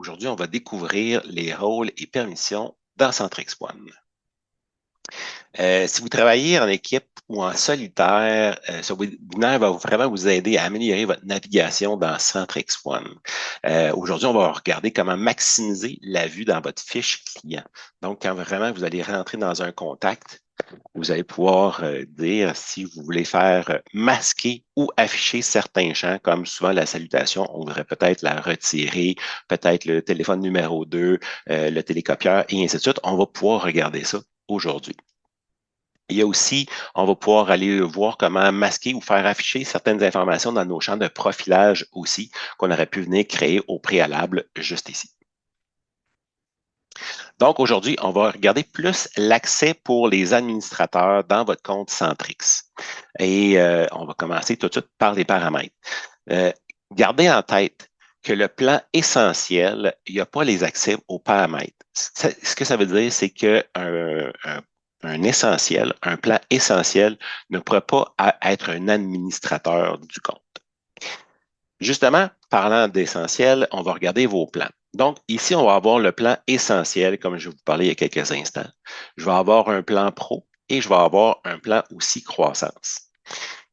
Aujourd'hui, on va découvrir les rôles et permissions dans Centrix One. Si vous travaillez en équipe ou en solitaire, ce webinaire va vraiment vous aider à améliorer votre navigation dans Centrix One. Aujourd'hui, on va regarder comment maximiser la vue dans votre fiche client. Donc, quand vraiment vous allez rentrer dans un contact, vous allez pouvoir dire si vous voulez faire masquer ou afficher certains champs, comme souvent la salutation, on voudrait peut-être la retirer, peut-être le téléphone numéro 2, le télécopieur, et ainsi de suite. On va pouvoir regarder ça aujourd'hui. Il y a aussi, on va pouvoir aller voir comment masquer ou faire afficher certaines informations dans nos champs de profilage aussi, qu'on aurait pu venir créer au préalable juste ici. Donc, aujourd'hui, on va regarder plus l'accès pour les administrateurs dans votre compte Centrix. Et on va commencer tout de suite par les paramètres. Gardez en tête que le plan essentiel, il n'y a pas les accès aux paramètres. Ce que ça veut dire, c'est qu'un essentiel, un plan essentiel ne pourra pas être un administrateur du compte. Justement, parlant d'essentiel, on va regarder vos plans. Donc, ici, on va avoir le plan essentiel, comme je vous parlais il y a quelques instants. Je vais avoir un plan pro et je vais avoir un plan aussi croissance.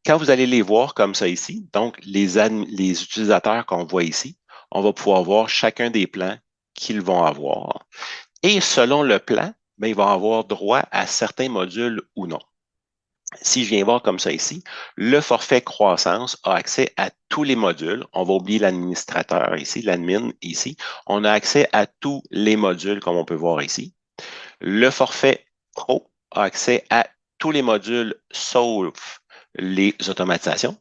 Quand vous allez les voir comme ça ici, donc les utilisateurs qu'on voit ici, on va pouvoir voir chacun des plans qu'ils vont avoir. Et selon le plan, bien, ils vont avoir droit à certains modules ou non. Si je viens voir comme ça ici, le forfait croissance a accès à tous les modules. On va oublier l'administrateur ici, l'admin ici. On a accès à tous les modules comme on peut voir ici. Le forfait pro a accès à tous les modules sauf les automatisations.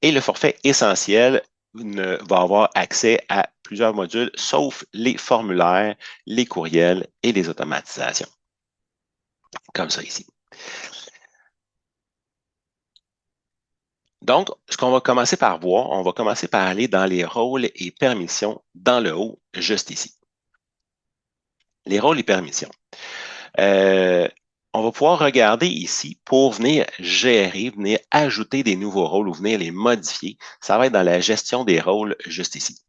Et le forfait essentiel va avoir accès à plusieurs modules sauf les formulaires, les courriels et les automatisations. Comme ça ici. Donc, ce qu'on va commencer par voir, on va commencer par aller dans les rôles et permissions dans le haut, juste ici. Les rôles et permissions. On va pouvoir regarder ici pour venir gérer, venir ajouter des nouveaux rôles ou venir les modifier. Ça va être dans la gestion des rôles, juste ici.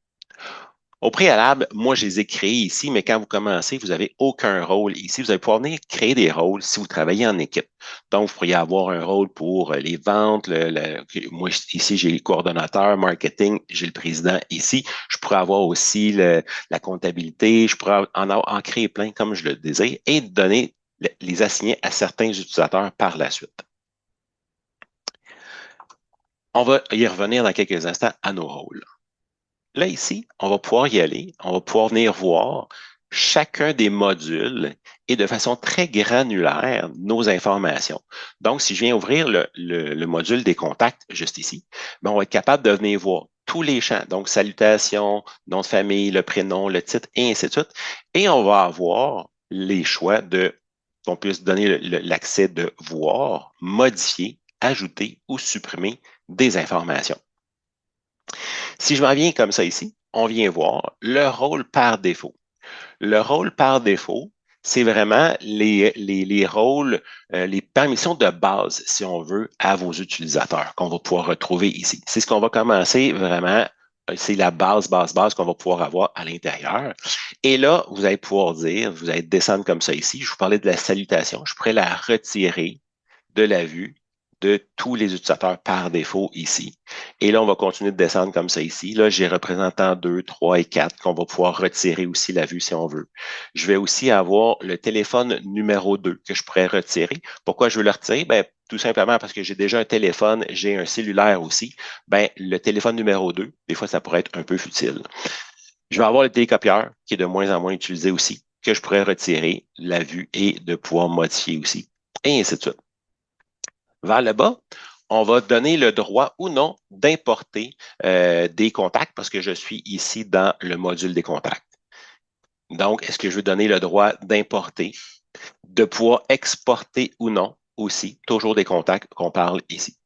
Au préalable, moi, je les ai créés ici, mais quand vous commencez, vous n'avez aucun rôle ici. Vous allez pouvoir venir créer des rôles si vous travaillez en équipe. Donc, vous pourriez avoir un rôle pour les ventes. Moi, ici, j'ai le coordonnateur marketing, j'ai le président ici. Je pourrais avoir aussi la comptabilité. Je pourrais en créer plein comme je le désire et donner, les assigner à certains utilisateurs par la suite. On va y revenir dans quelques instants à nos rôles. Là, ici, on va pouvoir y aller. On va pouvoir venir voir chacun des modules et de façon très granulaire nos informations. Donc, si je viens ouvrir le module des contacts juste ici, bien, on va être capable de venir voir tous les champs. Donc, salutation, nom de famille, le prénom, le titre, et ainsi de suite. Et on va avoir les choix qu'on puisse donner l'accès de voir, modifier, ajouter ou supprimer des informations. Si je m'en viens comme ça ici, on vient voir le rôle par défaut. Le rôle par défaut, c'est vraiment les rôles, les permissions de base, si on veut, à vos utilisateurs qu'on va pouvoir retrouver ici. C'est ce qu'on va commencer vraiment, c'est la base qu'on va pouvoir avoir à l'intérieur. Et là, vous allez pouvoir dire, vous allez descendre comme ça ici. Je vous parlais de la salutation. Je pourrais la retirer de la vue de tous les utilisateurs par défaut ici. Et là, on va continuer de descendre comme ça ici. Là, j'ai représentant 2, 3 et 4 qu'on va pouvoir retirer aussi la vue si on veut. Je vais aussi avoir le téléphone numéro 2 que je pourrais retirer. Pourquoi je veux le retirer? Ben, tout simplement parce que j'ai déjà un téléphone, j'ai un cellulaire aussi. Ben, le téléphone numéro 2, des fois, ça pourrait être un peu futile. Je vais avoir le télécopieur qui est de moins en moins utilisé aussi, que je pourrais retirer la vue et de pouvoir modifier aussi. Et ainsi de suite. Vers le bas, on va donner le droit ou non d'importer des contacts parce que je suis ici dans le module des contacts. Donc, est-ce que je veux donner le droit d'importer, de pouvoir exporter ou non aussi, toujours des contacts qu'on parle ici.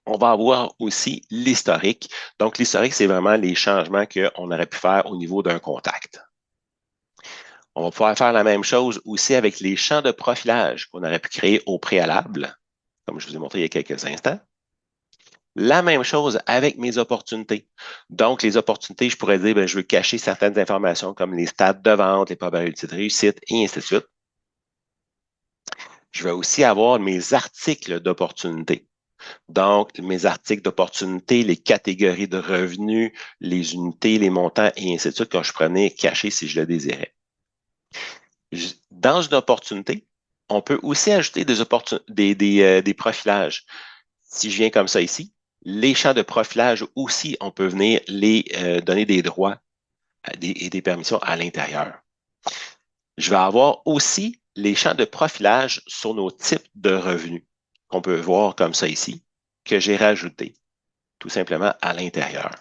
On va avoir aussi l'historique. Donc, l'historique, c'est vraiment les changements qu'on aurait pu faire au niveau d'un contact. On va pouvoir faire la même chose aussi avec les champs de profilage qu'on aurait pu créer au préalable, comme je vous ai montré il y a quelques instants. La même chose avec mes opportunités. Donc, les opportunités, je pourrais dire, je veux cacher certaines informations comme les stades de vente, les probabilités de réussite, et ainsi de suite. Je vais aussi avoir mes articles d'opportunités. Donc, mes articles d'opportunité, les catégories de revenus, les unités, les montants, et ainsi de suite, que je prenais caché si je le désirais. Dans une opportunité, on peut aussi ajouter des profilages. Si je viens comme ça ici, les champs de profilage aussi, on peut venir les donner des droits et des permissions à l'intérieur. Je vais avoir aussi les champs de profilage sur nos types de revenus qu'on peut voir comme ça ici, que j'ai rajouté tout simplement à l'intérieur.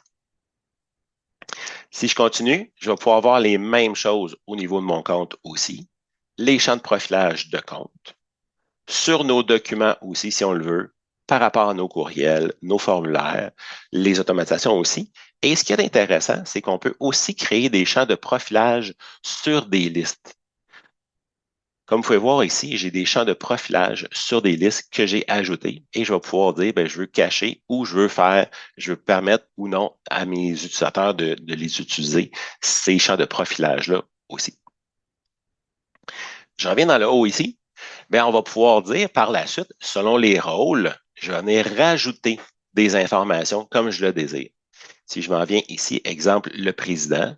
Si je continue, je vais pouvoir voir les mêmes choses au niveau de mon compte aussi. Les champs de profilage de compte. Sur nos documents aussi, si on le veut, par rapport à nos courriels, nos formulaires, les automatisations aussi. Et ce qui est intéressant, c'est qu'on peut aussi créer des champs de profilage sur des listes. Comme vous pouvez voir ici, j'ai des champs de profilage sur des listes que j'ai ajoutées et je vais pouvoir dire, je veux cacher ou je veux permettre ou non à mes utilisateurs de les utiliser, ces champs de profilage-là aussi. Je reviens dans le haut ici. On va pouvoir dire par la suite, selon les rôles, je vais venir rajouter des informations comme je le désire. Si je m'en viens ici, exemple, le président,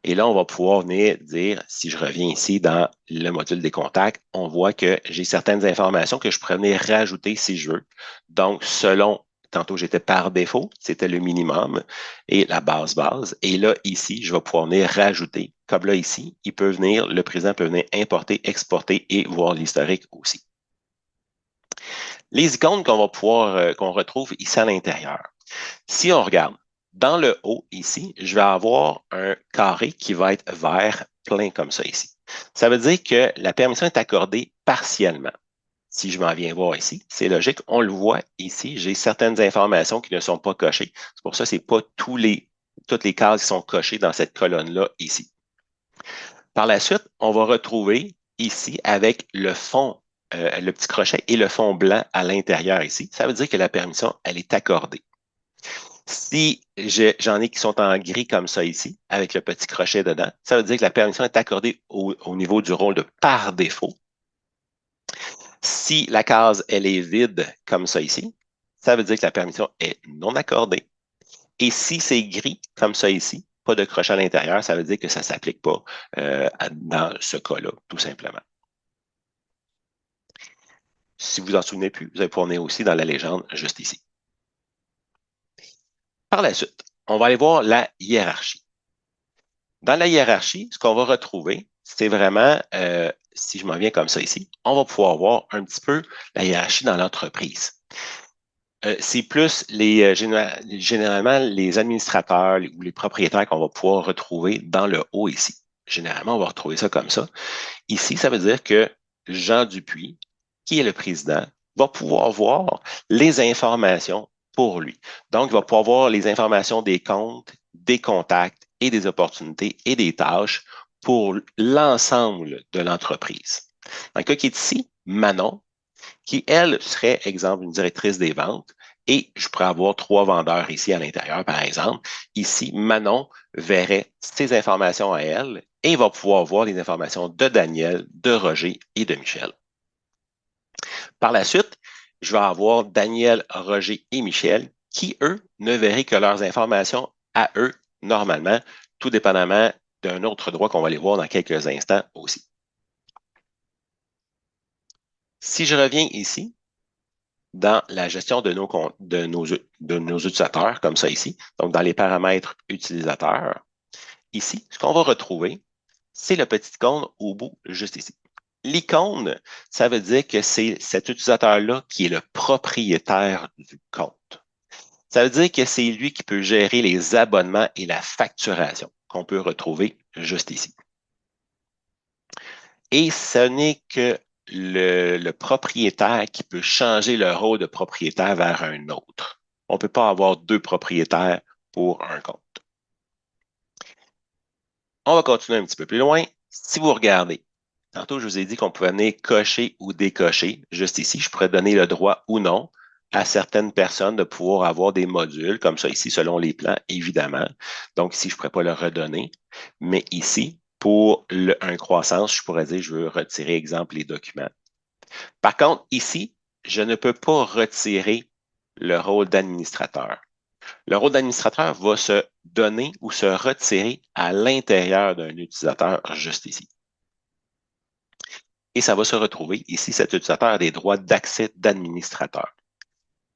et là, on va pouvoir venir dire, si je reviens ici dans le module des contacts, on voit que j'ai certaines informations que je pourrais venir rajouter si je veux. Donc, selon, tantôt j'étais par défaut, c'était le minimum et la base. Et là, ici, je vais pouvoir venir rajouter. Comme là, ici, le président peut venir importer, exporter et voir l'historique aussi. Les icônes qu'on retrouve ici à l'intérieur. Si on regarde, dans le haut ici, je vais avoir un carré qui va être vert plein comme ça ici. Ça veut dire que la permission est accordée partiellement. Si je m'en viens voir ici, c'est logique, on le voit ici, j'ai certaines informations qui ne sont pas cochées. C'est pour ça que ce n'est pas toutes les cases qui sont cochées dans cette colonne-là ici. Par la suite, on va retrouver ici avec le fond, le petit crochet et le fond blanc à l'intérieur ici. Ça veut dire que la permission, elle est accordée. Si j'en ai qui sont en gris comme ça ici, avec le petit crochet dedans, ça veut dire que la permission est accordée au niveau du rôle de par défaut. Si la case, elle est vide comme ça ici, ça veut dire que la permission est non accordée. Et si c'est gris comme ça ici, pas de crochet à l'intérieur, ça veut dire que ça ne s'applique pas dans ce cas-là, tout simplement. Si vous en souvenez plus, vous allez pouvoir venir aussi dans la légende juste ici. Par la suite, on va aller voir la hiérarchie. Dans la hiérarchie, ce qu'on va retrouver, c'est vraiment, si je m'en viens comme ça ici, on va pouvoir voir un petit peu la hiérarchie dans l'entreprise. C'est plus généralement les administrateurs ou les propriétaires qu'on va pouvoir retrouver dans le haut ici. Généralement, on va retrouver ça comme ça. Ici, ça veut dire que Jean Dupuis, qui est le président, va pouvoir voir les informations pour lui. Donc, il va pouvoir voir les informations des comptes, des contacts et des opportunités et des tâches pour l'ensemble de l'entreprise. Dans le cas qui est ici, Manon, qui, elle, serait, exemple, une directrice des ventes, et je pourrais avoir 3 vendeurs ici à l'intérieur, par exemple. Ici, Manon verrait ces informations à elle et va pouvoir voir les informations de Daniel, de Roger et de Michel. Par la suite, je vais avoir Daniel, Roger et Michel qui, eux, ne verraient que leurs informations à eux, normalement, tout dépendamment d'un autre droit qu'on va aller voir dans quelques instants aussi. Si je reviens ici, dans la gestion de nos utilisateurs, comme ça ici, donc dans les paramètres utilisateurs, ici, ce qu'on va retrouver, c'est le petit icône au bout, juste ici. L'icône, ça veut dire que c'est cet utilisateur-là qui est le propriétaire du compte. Ça veut dire que c'est lui qui peut gérer les abonnements et la facturation qu'on peut retrouver juste ici. Et ce n'est que le propriétaire qui peut changer le rôle de propriétaire vers un autre. On ne peut pas avoir 2 propriétaires pour un compte. On va continuer un petit peu plus loin. Si vous regardez, tantôt je vous ai dit qu'on pouvait venir cocher ou décocher. Juste ici, je pourrais donner le droit ou non à certaines personnes de pouvoir avoir des modules, comme ça ici, selon les plans, évidemment. Donc ici, je ne pourrais pas le redonner. Mais ici, pour un croissance, je pourrais dire, je veux retirer, exemple, les documents. Par contre, ici, je ne peux pas retirer le rôle d'administrateur. Le rôle d'administrateur va se donner ou se retirer à l'intérieur d'un utilisateur, juste ici. Et ça va se retrouver ici, cet utilisateur a des droits d'accès d'administrateur.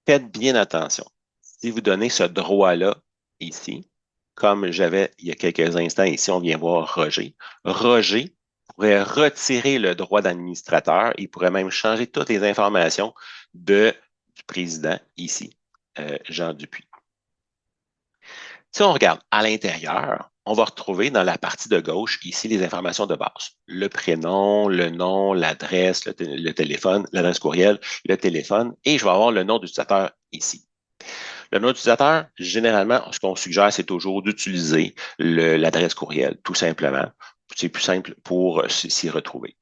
Faites bien attention. Si vous donnez ce droit-là ici, comme j'avais il y a quelques instants ici, on vient voir Roger. Roger pourrait retirer le droit d'administrateur. Il pourrait même changer toutes les informations du président ici, Jean Dupuis. Si on regarde à l'intérieur, on va retrouver dans la partie de gauche ici les informations de base. Le prénom, le nom, l'adresse, le téléphone, l'adresse courriel, le téléphone, et je vais avoir le nom d'utilisateur ici. Le nom d'utilisateur, généralement, ce qu'on suggère, c'est toujours d'utiliser l'adresse courriel, tout simplement. C'est plus simple pour s'y retrouver.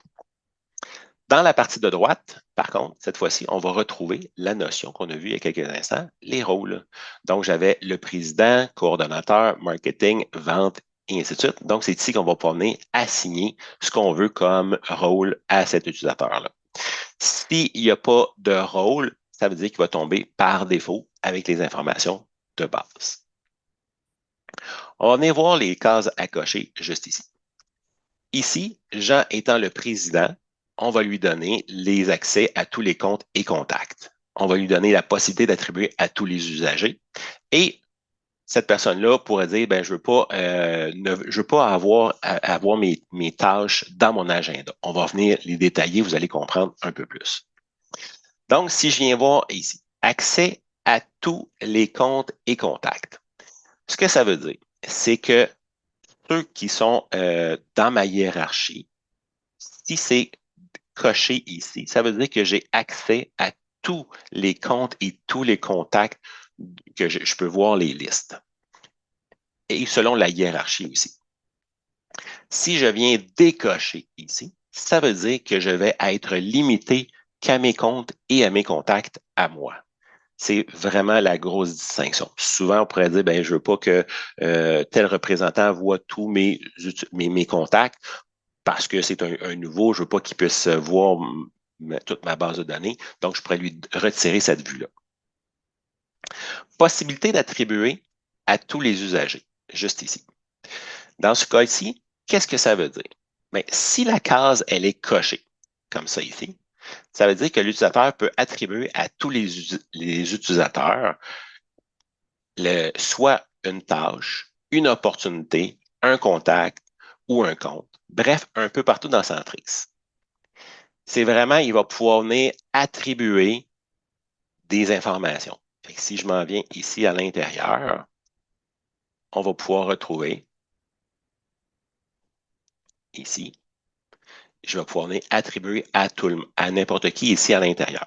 Dans la partie de droite, par contre, cette fois-ci, on va retrouver la notion qu'on a vue il y a quelques instants, les rôles. Donc, j'avais le président, coordonnateur, marketing, vente, et ainsi de suite. Donc, c'est ici qu'on va pouvoir venir assigner ce qu'on veut comme rôle à cet utilisateur-là. S'il n'y a pas de rôle, ça veut dire qu'il va tomber par défaut avec les informations de base. On va venir voir les cases à cocher juste ici. Ici, Jean étant le président, on va lui donner les accès à tous les comptes et contacts. On va lui donner la possibilité d'attribuer à tous les usagers. Et cette personne-là pourrait dire, ben, je veux pas avoir mes tâches dans mon agenda. On va venir les détailler, vous allez comprendre un peu plus. Donc, si je viens voir ici, accès à tous les comptes et contacts. Ce que ça veut dire, c'est que ceux qui sont dans ma hiérarchie, si c'est coché ici, ça veut dire que j'ai accès à tous les comptes et tous les contacts, que je peux voir les listes. Et selon la hiérarchie aussi. Si je viens décocher ici, ça veut dire que je vais être limité qu'à mes comptes et à mes contacts à moi. C'est vraiment la grosse distinction. Souvent, on pourrait dire, ben, je veux pas que tel représentant voit tous mes contacts parce que c'est un nouveau, je veux pas qu'il puisse voir toute ma base de données. Donc, je pourrais lui retirer cette vue-là. Possibilité d'attribuer à tous les usagers, juste ici. Dans ce cas-ci, qu'est-ce que ça veut dire? Bien, si la case, elle est cochée, comme ça ici, ça veut dire que l'utilisateur peut attribuer à tous les utilisateurs soit une tâche, une opportunité, un contact ou un compte. Bref, un peu partout dans Centris. C'est vraiment, il va pouvoir venir attribuer des informations. Fait que si je m'en viens ici à l'intérieur, on va pouvoir retrouver ici, je vais pouvoir venir attribuer à n'importe qui ici à l'intérieur,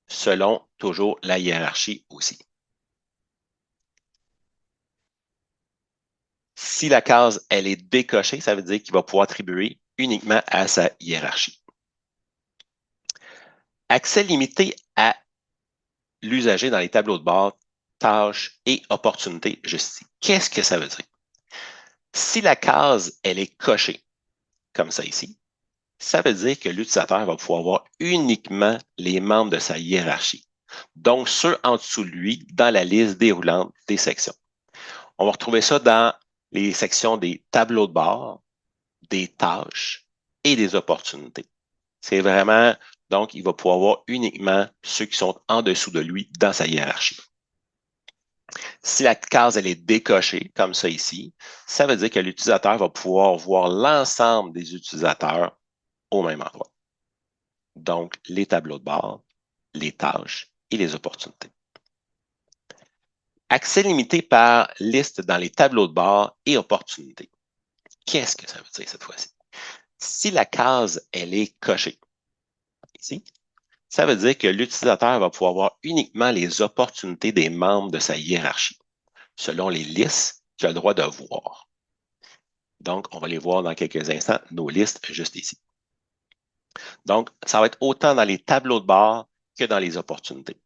selon toujours la hiérarchie aussi. Si la case, elle est décochée, ça veut dire qu'il va pouvoir attribuer uniquement à sa hiérarchie. Accès limité à l'usager dans les tableaux de bord, tâches et opportunités, juste ici. Qu'est-ce que ça veut dire? Si la case, elle est cochée, comme ça ici, ça veut dire que l'utilisateur va pouvoir voir uniquement les membres de sa hiérarchie. Donc, ceux en dessous de lui dans la liste déroulante des sections. On va retrouver ça dans les sections des tableaux de bord, des tâches et des opportunités. C'est vraiment, donc, il va pouvoir voir uniquement ceux qui sont en dessous de lui dans sa hiérarchie. Si la case elle est décochée, comme ça ici, ça veut dire que l'utilisateur va pouvoir voir l'ensemble des utilisateurs au même endroit. Donc, les tableaux de bord, les tâches et les opportunités. Accès limité par liste dans les tableaux de bord et opportunités. Qu'est-ce que ça veut dire cette fois-ci? Si la case, elle est cochée, ici, ça veut dire que l'utilisateur va pouvoir voir uniquement les opportunités des membres de sa hiérarchie, selon les listes qu'il a le droit de voir. Donc, on va les voir dans quelques instants, nos listes juste ici. Donc, ça va être autant dans les tableaux de bord que dans les opportunités.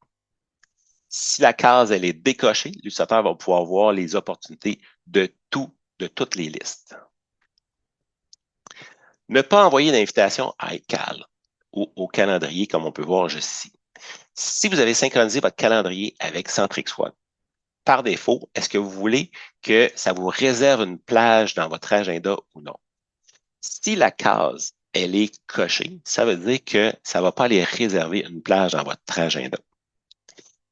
Si la case elle est décochée, l'utilisateur va pouvoir voir les opportunités de toutes les listes. Ne pas envoyer d'invitation à iCal ou au calendrier, comme on peut voir juste ici. Si vous avez synchronisé votre calendrier avec Centrix One, par défaut, est-ce que vous voulez que ça vous réserve une plage dans votre agenda ou non? Si la case, elle est cochée, ça veut dire que ça ne va pas aller réserver une plage dans votre agenda.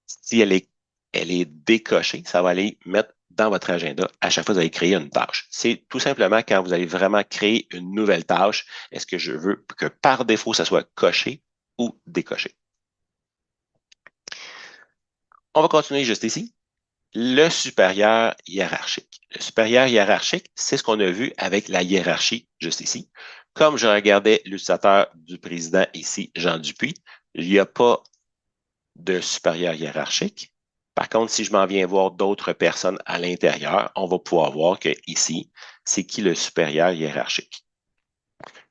Si elle est décochée, ça va aller mettre dans votre agenda à chaque fois que vous allez créer une tâche. C'est tout simplement quand vous allez vraiment créer une nouvelle tâche, est-ce que je veux que par défaut, ça soit coché ou décoché? On va continuer juste ici. Le supérieur hiérarchique. Le supérieur hiérarchique, c'est ce qu'on a vu avec la hiérarchie juste ici. Comme je regardais l'utilisateur du président ici, Jean Dupuis, il n'y a pas de supérieur hiérarchique. Par contre, si je m'en viens voir d'autres personnes à l'intérieur, on va pouvoir voir que ici, c'est qui le supérieur hiérarchique.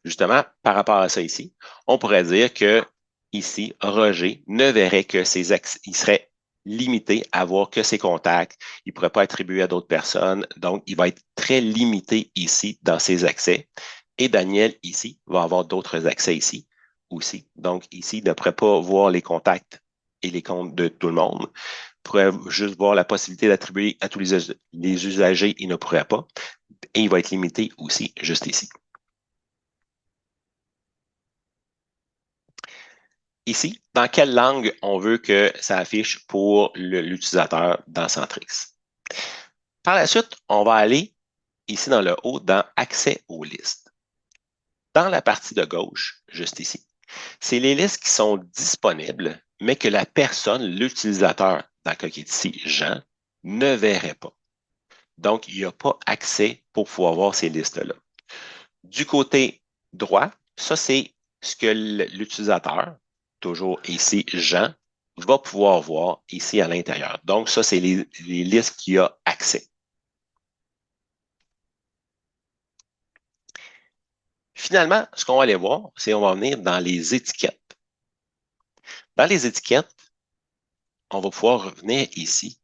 Justement, par rapport à ça ici, on pourrait dire que ici, Roger ne verrait que ses accès, il serait limité à voir que ses contacts, il ne pourrait pas attribuer à d'autres personnes, donc il va être très limité ici dans ses accès. Et Daniel ici va avoir d'autres accès ici aussi. Donc ici, il ne pourrait pas voir les contacts et les comptes de tout le monde. Il pourrait juste voir la possibilité d'attribuer à tous les usagers, il ne pourrait pas. Et il va être limité aussi juste ici. Ici, dans quelle langue on veut que ça affiche pour l'utilisateur dans Centrix. Par la suite, on va aller ici dans le haut dans Accès aux listes. Dans la partie de gauche, juste ici, c'est les listes qui sont disponibles, mais que la personne, l'utilisateur, dans le cas qui est ici, Jean, ne verrait pas. Donc, il n'y a pas accès pour pouvoir voir ces listes-là. Du côté droit, ça, c'est ce que l'utilisateur, toujours ici, Jean, va pouvoir voir ici à l'intérieur. Donc, ça, c'est les listes qu'il a accès. Finalement, ce qu'on va aller voir, c'est qu'on va venir dans les étiquettes. Dans les étiquettes, on va pouvoir revenir ici.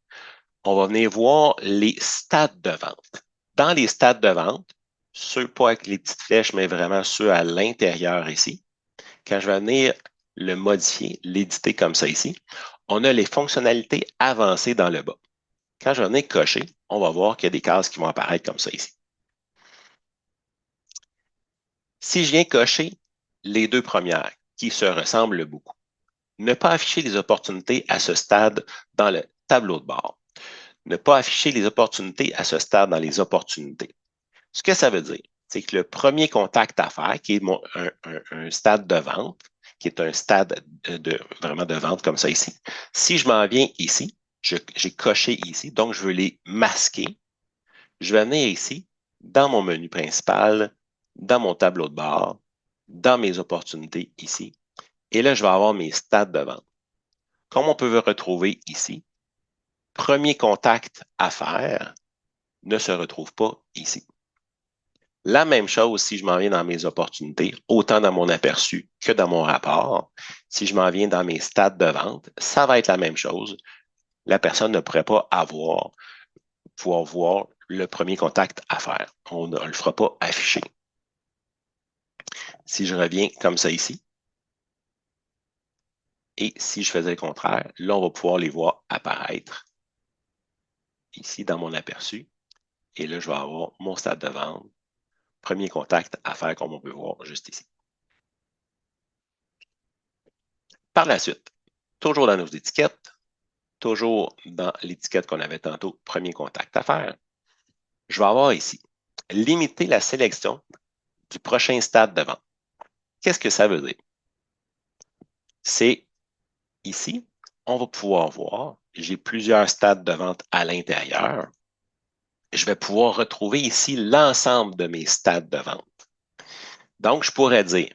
On va venir voir les stades de vente. Dans les stades de vente, ceux pas avec les petites flèches, mais vraiment ceux à l'intérieur ici, quand je vais venir le modifier, l'éditer comme ça ici, on a les fonctionnalités avancées dans le bas. Quand je vais venir cocher, on va voir qu'il y a des cases qui vont apparaître comme ça ici. Si je viens cocher les deux premières, qui se ressemblent beaucoup, ne pas afficher les opportunités à ce stade dans le tableau de bord. Ne pas afficher les opportunités à ce stade dans les opportunités. Ce que ça veut dire, c'est que le premier contact à faire, qui est un stade de vente, qui est un stade vraiment de vente comme ça ici, si je m'en viens ici, j'ai coché ici, donc je veux les masquer. Je vais venir ici, dans mon menu principal, dans mon tableau de bord, dans mes opportunités ici. Et là, je vais avoir mes stades de vente. Comme on peut retrouver ici, premier contact à faire ne se retrouve pas ici. La même chose si je m'en viens dans mes opportunités, autant dans mon aperçu que dans mon rapport. Si je m'en viens dans mes stades de vente, ça va être la même chose. La personne ne pourrait pas pouvoir voir le premier contact à faire. On ne le fera pas afficher. Si je reviens comme ça ici, et si je faisais le contraire, là, on va pouvoir les voir apparaître ici dans mon aperçu. Et là, je vais avoir mon stade de vente. Premier contact à faire, comme on peut voir juste ici. Par la suite, toujours dans nos étiquettes, toujours dans l'étiquette qu'on avait tantôt, premier contact à faire, je vais avoir ici, limiter la sélection du prochain stade de vente. Qu'est-ce que ça veut dire? C'est ici, on va pouvoir voir, j'ai plusieurs stades de vente à l'intérieur. Je vais pouvoir retrouver ici l'ensemble de mes stades de vente. Donc, je pourrais dire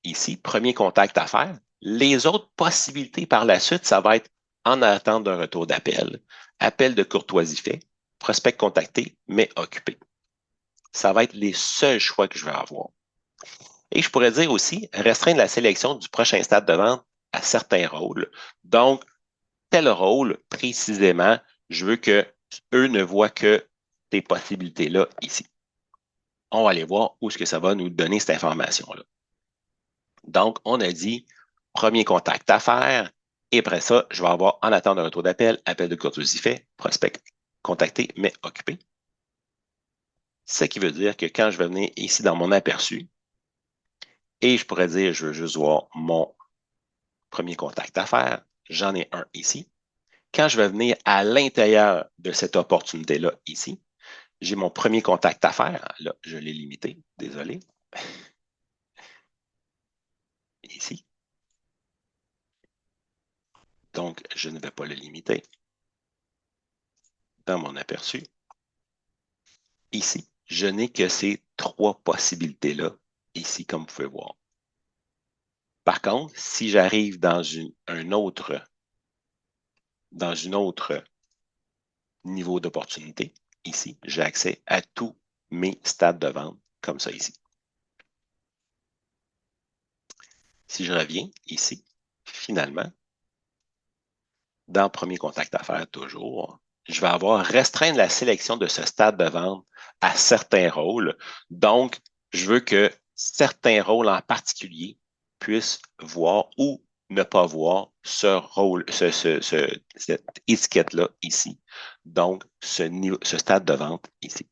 ici, premier contact à faire. Les autres possibilités par la suite, ça va être en attente d'un retour d'appel, appel de courtoisie fait, prospect contacté, mais occupé. Ça va être les seuls choix que je vais avoir. Et je pourrais dire aussi, restreindre la sélection du prochain stade de vente à certains rôles. Donc, tel rôle, précisément, je veux que eux ne voient que ces possibilités-là ici. On va aller voir où est-ce que ça va nous donner cette information-là. Donc, on a dit premier contact à faire, et après ça, je vais avoir en attente d'un retour d'appel, appel de courtoisie fait, prospect contacté, mais occupé. Ce qui veut dire que quand je vais venir ici dans mon aperçu, et je pourrais dire, je veux juste voir mon premier contact à faire, j'en ai un ici. Quand je vais venir à l'intérieur de cette opportunité-là ici, j'ai mon premier contact à faire. Là, je l'ai limité, désolé. Ici. Donc, je ne vais pas le limiter. Dans mon aperçu, ici, je n'ai que ces trois possibilités-là, ici, comme vous pouvez voir. Par contre, si j'arrive dans un autre niveau d'opportunité, ici, j'ai accès à tous mes stades de vente, comme ça ici. Si je reviens ici, finalement, dans premier contact à faire toujours, je vais avoir restreint la sélection de ce stade de vente à certains rôles. Donc, je veux que certains rôles en particulier puissent voir ou ne pas voir ce rôle, cette étiquette-là ici. Donc, ce stade de vente ici.